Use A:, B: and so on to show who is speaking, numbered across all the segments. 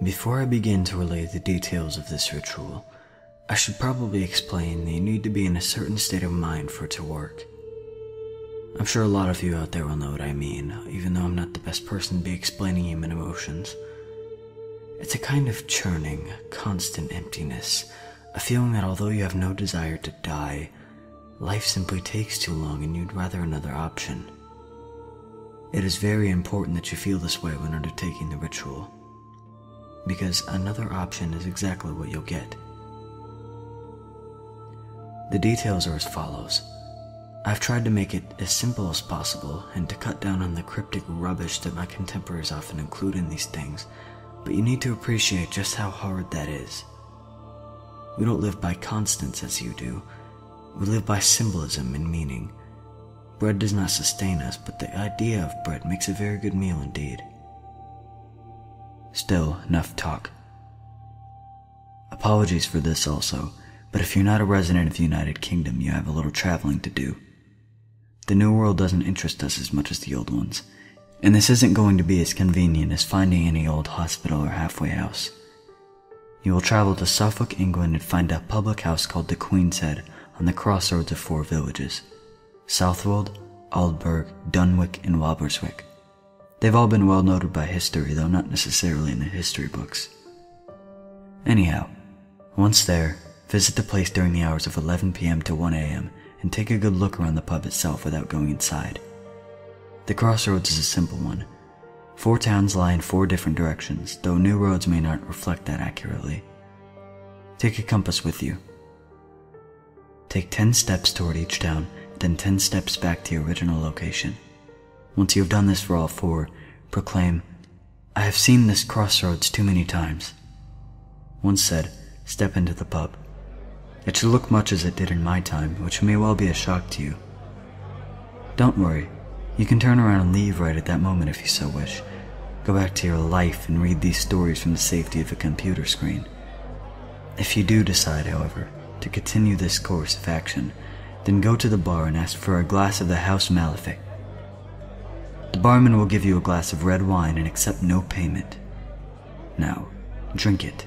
A: Before I begin to relay the details of this ritual, I should probably explain that you need to be in a certain state of mind for it to work. I'm sure a lot of you out there will know what I mean, even though I'm not the best person to be explaining human emotions. It's a kind of churning, constant emptiness, a feeling that although you have no desire to die, life simply takes too long and you'd rather another option. It is very important that you feel this way when undertaking the ritual, because another option is exactly what you'll get. The details are as follows. I've tried to make it as simple as possible and to cut down on the cryptic rubbish that my contemporaries often include in these things, but you need to appreciate just how hard that is. We don't live by constants as you do. We live by symbolism and meaning. Bread does not sustain us, but the idea of bread makes a very good meal indeed. Still, enough talk. Apologies for this also, but if you're not a resident of the United Kingdom, you have a little traveling to do. The New World doesn't interest us as much as the old ones, and this isn't going to be as convenient as finding any old hospital or halfway house. You will travel to Suffolk, England and find a public house called the Queen's Head on the crossroads of 4 villages: Southwold, Aldburg, Dunwich and Walberswick. They've all been well noted by history, though not necessarily in the history books. Anyhow, once there, visit the place during the hours of 11 p.m. to 1 a.m. and take a good look around the pub itself without going inside. The crossroads is a simple one. 4 towns lie in 4 different directions, though new roads may not reflect that accurately. Take a compass with you. Take 10 steps toward each town, then 10 steps back to your original location. Once you have done this for all 4, proclaim, "I have seen this crossroads too many times." Once said, step into the pub. It should look much as it did in my time, which may well be a shock to you. Don't worry, you can turn around and leave right at that moment if you so wish. Go back to your life and read these stories from the safety of a computer screen. If you do decide, however, to continue this course of action, then go to the bar and ask for a glass of the House Malefic. The barman will give you a glass of red wine and accept no payment. Now, drink it,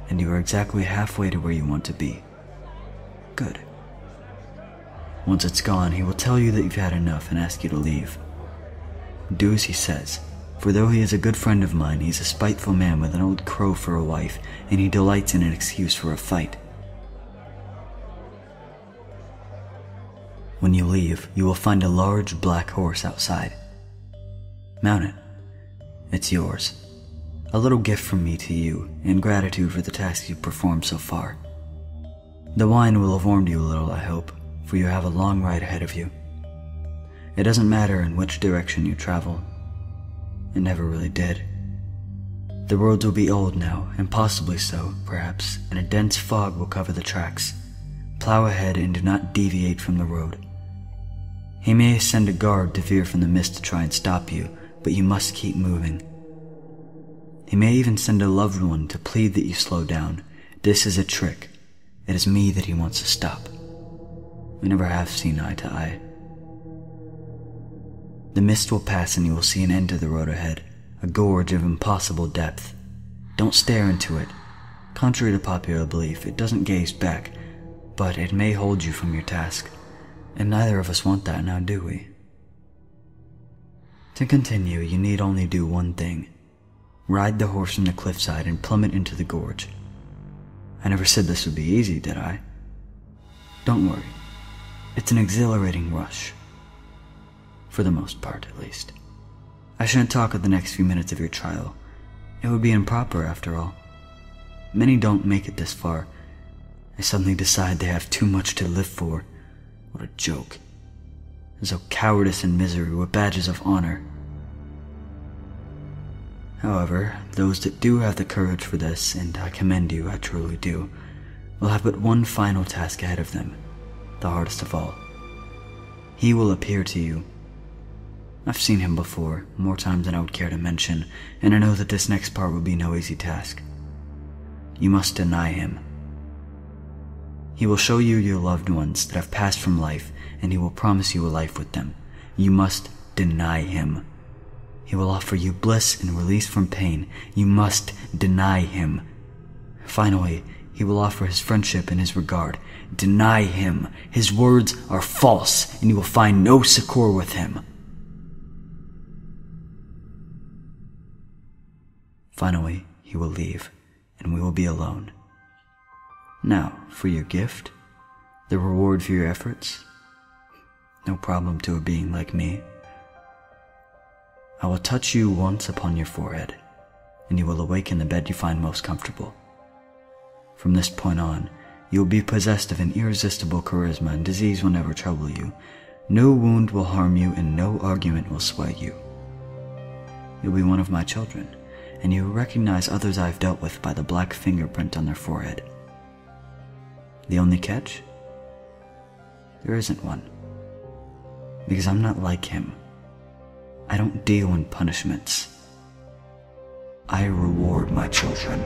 A: and you are exactly halfway to where you want to be. Good. Once it's gone, he will tell you that you've had enough and ask you to leave. Do as he says, for though he is a good friend of mine, he's a spiteful man with an old crow for a wife, and he delights in an excuse for a fight. When you leave, you will find a large black horse outside. Mount it. It's yours. A little gift from me to you, in gratitude for the task you've performed so far. The wine will have warmed you a little, I hope, for you have a long ride ahead of you. It doesn't matter in which direction you travel. It never really did. The roads will be old now, and possibly so, perhaps, and a dense fog will cover the tracks. Plow ahead and do not deviate from the road. He may send a guard to veer from the mist to try and stop you, but you must keep moving. He may even send a loved one to plead that you slow down. This is a trick. It is me that he wants to stop. We never have seen eye to eye. The mist will pass and you will see an end to the road ahead, a gorge of impossible depth. Don't stare into it. Contrary to popular belief, it doesn't gaze back, but it may hold you from your task, and neither of us want that now, do we? To continue, you need only do one thing. Ride the horse from the cliffside and plummet into the gorge. I never said this would be easy, did I? Don't worry. It's an exhilarating rush. For the most part, at least. I shouldn't talk of the next few minutes of your trial. It would be improper, after all. Many don't make it this far. They suddenly decide they have too much to live for. What a joke. As though cowardice and misery were badges of honor. However, those that do have the courage for this, and I commend you, I truly do, will have but one final task ahead of them, the hardest of all. He will appear to you. I've seen him before, more times than I would care to mention, and I know that this next part will be no easy task. You must deny him. He will show you your loved ones that have passed from life, and he will promise you a life with them. You must deny him. He He will offer you bliss and release from pain. You must deny him. Finally, he will offer his friendship and his regard. Deny him. His words are false, and you will find no succor with him. Finally, he will leave, and we will be alone. Now, for your gift, the reward for your efforts, no problem to a being like me. I will touch you once upon your forehead, and you will awake in the bed you find most comfortable. From this point on, you will be possessed of an irresistible charisma, and disease will never trouble you. No wound will harm you, and no argument will sway you. You'll be one of my children, and you will recognize others I've dealt with by the black fingerprint on their forehead. The only catch? There isn't one. Because I'm not like him. I don't deal in punishments. I reward my children.